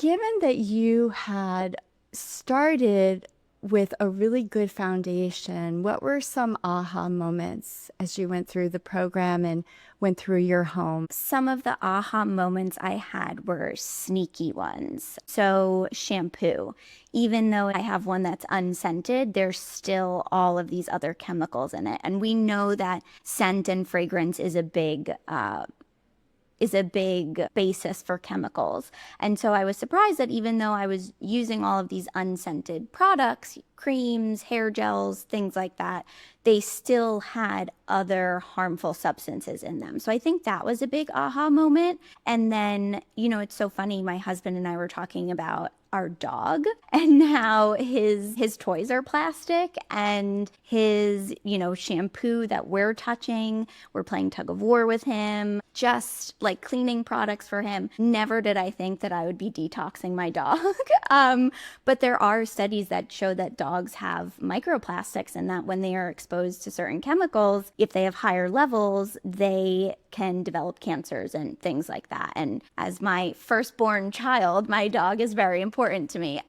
given that you had started with a really good foundation, what were some aha moments as you went through the program and went through your home? Some of the aha moments I had were sneaky ones. So shampoo, even though I have one that's unscented, there's still all of these other chemicals in it. And we know that scent and fragrance is a big basis for chemicals. And so I was surprised that even though I was using all of these unscented products, creams, hair gels, things like that, they still had other harmful substances in them. So I think that was a big aha moment. And then, it's so funny. My husband and I were talking about our dog and how his toys are plastic and his, shampoo that we're touching, we're playing tug of war with him, just like cleaning products for him. Never did I think that I would be detoxing my dog. But there are studies that show that dogs have microplastics and that when they are exposed to certain chemicals, if they have higher levels, they can develop cancers and things like that. And as my firstborn child, my dog is very important to me.